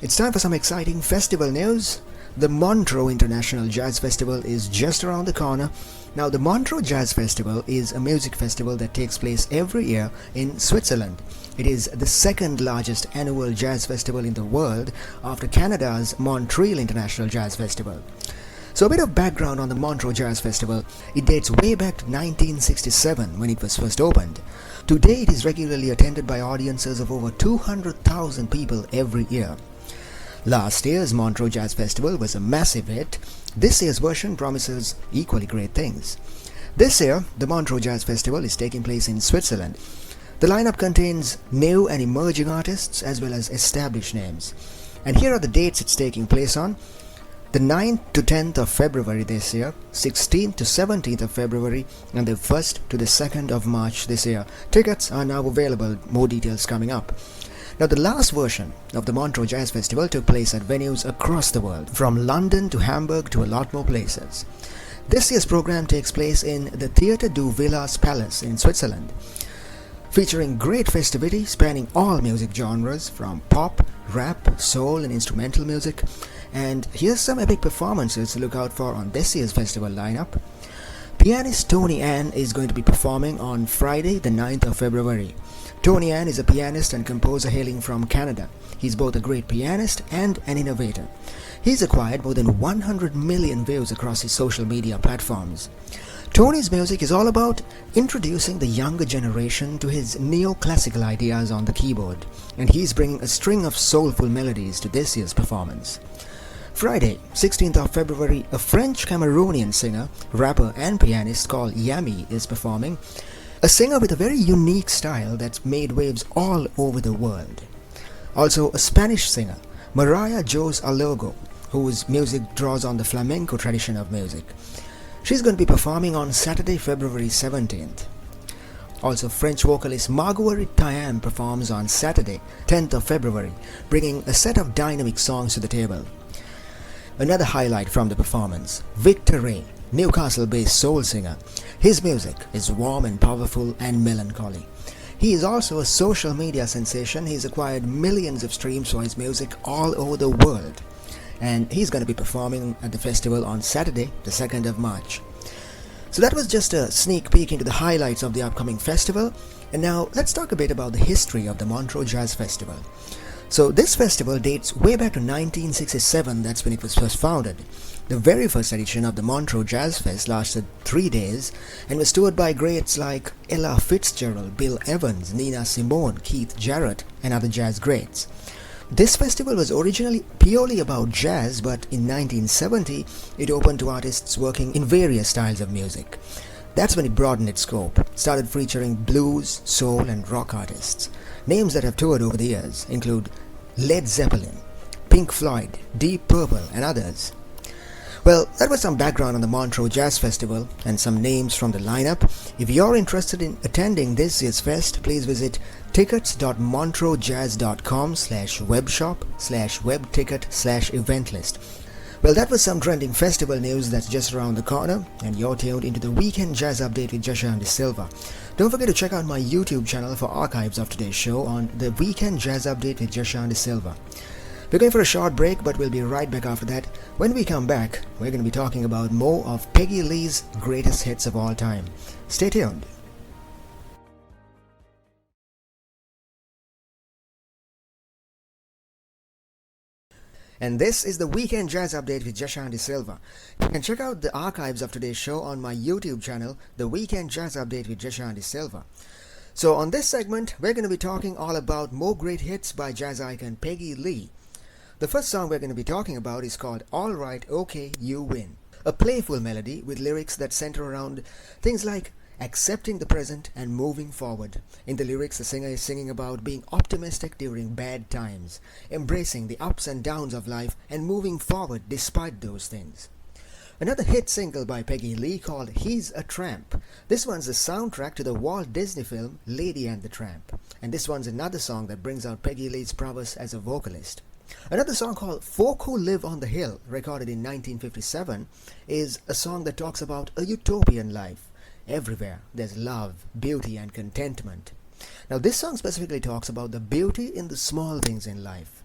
It's time for some exciting festival news. The Montreux International Jazz Festival is just around the corner. Now, the Montreux Jazz Festival is a music festival that takes place every year in Switzerland. It is the second largest annual jazz festival in the world after Canada's Montreal International Jazz Festival. So a bit of background on the Montreux Jazz Festival. It dates way back to 1967 when it was first opened. Today it is regularly attended by audiences of over 200,000 people every year. Last year's Montreux Jazz Festival was a massive hit. This year's version promises equally great things. This year, the Montreux Jazz Festival is taking place in Switzerland. The lineup contains new and emerging artists as well as established names. And here are the dates it's taking place on. The 9th to 10th of February this year, 16th to 17th of February, and the 1st to the 2nd of March this year. Tickets are now available, more details coming up. Now, the last version of the Montreux Jazz Festival took place at venues across the world, from London to Hamburg to a lot more places. This year's program takes place in the Theatre du Villas Palace in Switzerland, featuring great festivities spanning all music genres from pop, rap, soul and instrumental music. And here's some epic performances to look out for on this year's festival lineup. Pianist Tony Ann is going to be performing on Friday the 9th of February. Tony Ann is a pianist and composer hailing from Canada. He's both a great pianist and an innovator. He's acquired more than 100 million views across his social media platforms. Tony's music is all about introducing the younger generation to his neoclassical ideas on the keyboard, and he's bringing a string of soulful melodies to this year's performance. Friday, 16th of February, a French Cameroonian singer, rapper and pianist called Yami is performing. A singer with a very unique style that's made waves all over the world. Also, a Spanish singer, Maria Jose Alogo, whose music draws on the flamenco tradition of music. She's going to be performing on Saturday, February 17th. Also, French vocalist Marguerite Thiam performs on Saturday, 10th of February, bringing a set of dynamic songs to the table. Another highlight from the performance, Victor Ray, Newcastle-based soul singer. His music is warm and powerful and melancholy. He is also a social media sensation. He's acquired millions of streams for his music all over the world. And he's going to be performing at the festival on Saturday, the 2nd of March. So that was just a sneak peek into the highlights of the upcoming festival. And now let's talk a bit about the history of the Montreux Jazz Festival. So this festival dates way back to 1967, that's when it was first founded. The very first edition of the Montreux Jazz Fest lasted 3 days and was toured by greats like Ella Fitzgerald, Bill Evans, Nina Simone, Keith Jarrett and other jazz greats. This festival was originally purely about jazz, but in 1970 it opened to artists working in various styles of music. That's when it broadened its scope, started featuring blues, soul and rock artists. Names that have toured over the years include Led Zeppelin, Pink Floyd, Deep Purple and others. Well, that was some background on the Montreux Jazz Festival and some names from the lineup. If you're interested in attending this year's fest, please visit tickets.montreuxjazz.com/webshop/webticket/eventlist. Well, that was some trending festival news that's just around the corner, and you're tuned into the Weekend Jazz Update with Joshua De Silva. Don't forget to check out my YouTube channel for archives of today's show on the Weekend Jazz Update with Joshua De Silva. We're going for a short break, but we'll be right back after that. When we come back, we're going to be talking about more of Peggy Lee's greatest hits of all time. Stay tuned. And this is the Weekend Jazz Update with Joshua De Silva. You can check out the archives of today's show on my YouTube channel, the Weekend Jazz Update with Joshua De Silva. So on this segment, we're going to be talking all about more great hits by jazz icon Peggy Lee. The first song we're going to be talking about is called All Right, Okay, You Win. A playful melody with lyrics that center around things like accepting the present and moving forward. In the lyrics, the singer is singing about being optimistic during bad times, embracing the ups and downs of life and moving forward despite those things. Another hit single by Peggy Lee called He's a Tramp. This one's the soundtrack to the Walt Disney film Lady and the Tramp. And this one's another song that brings out Peggy Lee's prowess as a vocalist. Another song called Folk Who Live on the Hill, recorded in 1957, is a song that talks about a utopian life. Everywhere there's love, beauty and contentment. Now this song specifically talks about the beauty in the small things in life.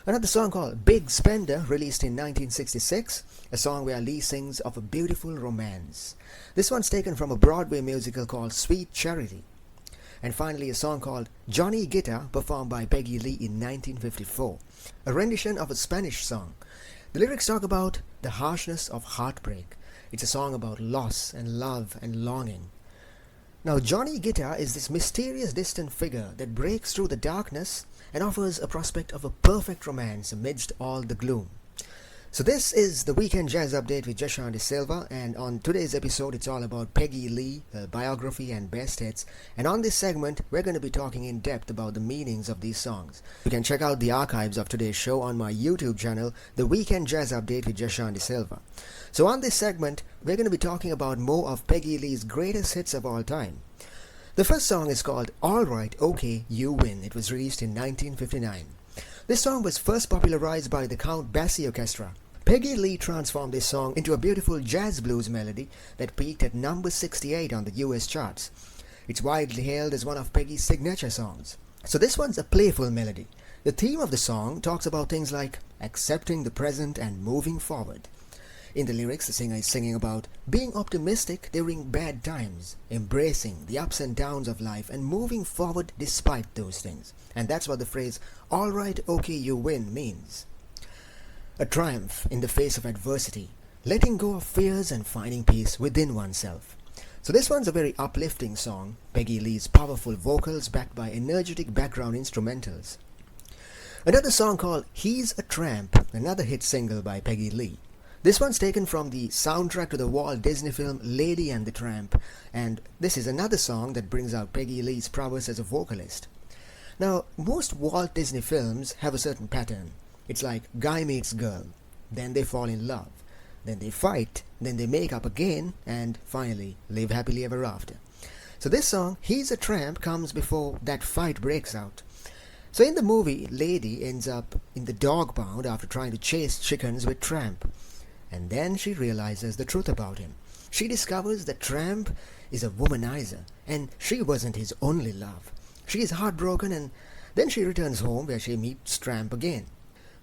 Another song called Big Spender, released in 1966, a song where Lee sings of a beautiful romance. This one's taken from a Broadway musical called Sweet Charity. And finally, a song called Johnny Guitar, performed by Peggy Lee in 1954, a rendition of a Spanish song. The lyrics talk about the harshness of heartbreak. It's a song about loss and love and longing. Now, Johnny Guitar is this mysterious distant figure that breaks through the darkness and offers a prospect of a perfect romance amidst all the gloom. So this is the Weekend Jazz Update with Jashan De Silva, and on today's episode it's all about Peggy Lee, her biography and best hits, and on this segment we're going to be talking in depth about the meanings of these songs. You can check out the archives of today's show on my YouTube channel, the Weekend Jazz Update with Jashan De Silva. So on this segment we're going to be talking about more of Peggy Lee's greatest hits of all time. The first song is called Alright, OK, You Win. It was released in 1959. This song was first popularized by the Count Basie Orchestra. Peggy Lee transformed this song into a beautiful jazz blues melody that peaked at number 68 on the US charts. It's widely hailed as one of Peggy's signature songs. So this one's a playful melody. The theme of the song talks about things like accepting the present and moving forward. In the lyrics, the singer is singing about being optimistic during bad times, embracing the ups and downs of life, and moving forward despite those things. And that's what the phrase, alright, okay, you win means. A triumph in the face of adversity, letting go of fears and finding peace within oneself. So this one's a very uplifting song, Peggy Lee's powerful vocals backed by energetic background instrumentals. Another song called He's a Tramp, another hit single by Peggy Lee. This one's taken from the soundtrack to the Walt Disney film Lady and the Tramp, and this is another song that brings out Peggy Lee's prowess as a vocalist. Now, most Walt Disney films have a certain pattern. It's like guy meets girl, then they fall in love, then they fight, then they make up again, and finally live happily ever after. So this song, He's a Tramp, comes before that fight breaks out. So in the movie, Lady ends up in the dog pound after trying to chase chickens with Tramp. And then she realizes the truth about him. She discovers that Tramp is a womanizer, and she wasn't his only love. She is heartbroken, and then she returns home where she meets Tramp again.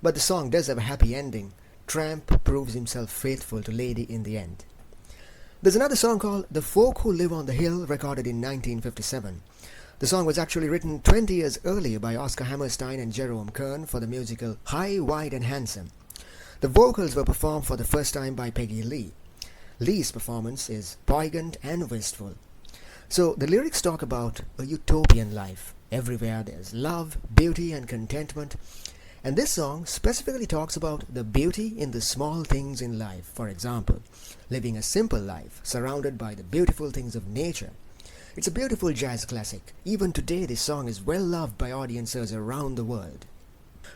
But the song does have a happy ending. Tramp proves himself faithful to Lady in the end. There's another song called The Folk Who Live on the Hill, recorded in 1957. The song was actually written 20 years earlier by Oscar Hammerstein and Jerome Kern for the musical High, Wide and Handsome. The vocals were performed for the first time by Peggy Lee. Lee's performance is poignant and wistful. So the lyrics talk about a utopian life. Everywhere there's love, beauty and contentment. And this song specifically talks about the beauty in the small things in life. For example, living a simple life surrounded by the beautiful things of nature. It's a beautiful jazz classic. Even today this song is well loved by audiences around the world.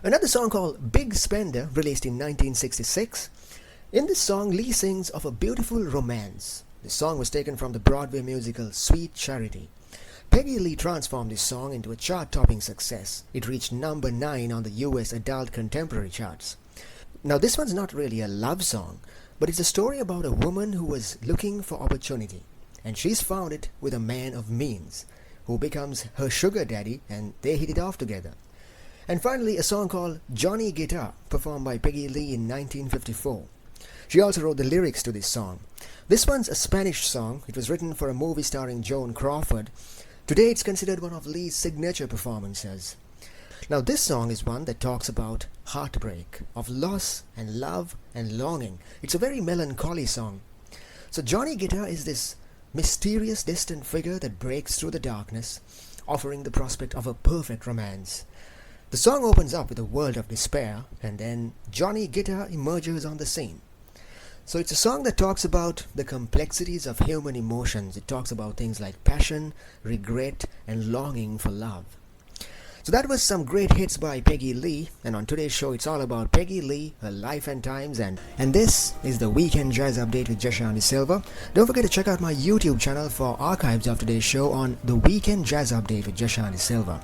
Another song called Big Spender, released in 1966. In this song, Lee sings of a beautiful romance. The song was taken from the Broadway musical Sweet Charity. Peggy Lee transformed this song into a chart-topping success. It reached number 9 on the US adult contemporary charts. Now this one's not really a love song, but it's a story about a woman who was looking for opportunity. And she's found it with a man of means, who becomes her sugar daddy, and they hit it off together. And finally, a song called Johnny Guitar, performed by Peggy Lee in 1954. She also wrote the lyrics to this song. This one's a Spanish song. It was written for a movie starring Joan Crawford. Today it's considered one of Lee's signature performances. Now this song is one that talks about heartbreak, of loss and love and longing. It's a very melancholy song. So Johnny Guitar is this mysterious distant figure that breaks through the darkness, offering the prospect of a perfect romance. The song opens up with a world of despair, and then Johnny Guitar emerges on the scene. So it's a song that talks about the complexities of human emotions. It talks about things like passion, regret, and longing for love. So that was some great hits by Peggy Lee, and on today's show it's all about Peggy Lee, her life and times, and this is the Weekend Jazz Update with Jashan De Silva. Don't forget to check out my YouTube channel for archives of today's show on the Weekend Jazz Update with Jashan De Silva.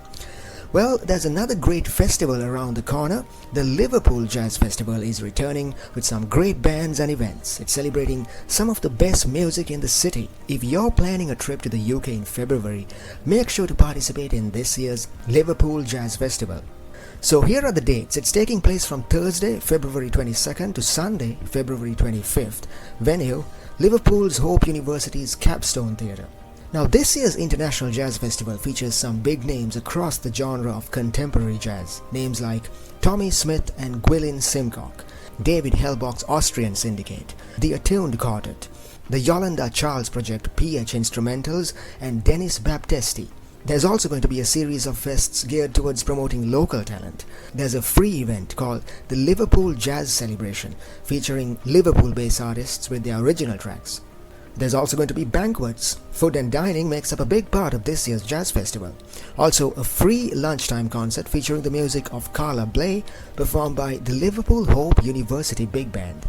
Well, there's another great festival around the corner. The Liverpool Jazz Festival is returning with some great bands and events. It's celebrating some of the best music in the city. If you're planning a trip to the UK in February, make sure to participate in this year's Liverpool Jazz Festival. So here are the dates. It's taking place from Thursday, February 22nd to Sunday, February 25th. Venue, Liverpool's Hope University's Capstone Theatre. Now this year's International Jazz Festival features some big names across the genre of contemporary jazz. Names like Tommy Smith and Gwilyn Simcock, David Hellbach's Austrian Syndicate, The Attuned Quartet, the Yolanda Charles Project PH Instrumentals, and Dennis Baptiste. There's also going to be a series of fests geared towards promoting local talent. There's a free event called the Liverpool Jazz Celebration, featuring Liverpool-based artists with their original tracks. There's also going to be banquets. Food and dining makes up a big part of this year's Jazz Festival. Also, a free lunchtime concert featuring the music of Carla Bley, performed by the Liverpool Hope University Big Band.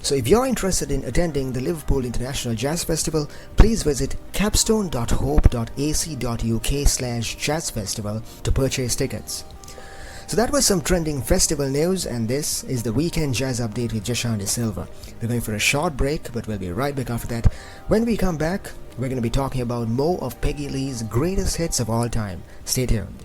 So if you're interested in attending the Liverpool International Jazz Festival, please visit capstone.hope.ac.uk/jazzfestival to purchase tickets. So that was some trending festival news, and this is the Weekend Jazz Update with Jashan De Silva. We're going for a short break, but we'll be right back after that. When we come back, we're going to be talking about more of Peggy Lee's greatest hits of all time. Stay tuned.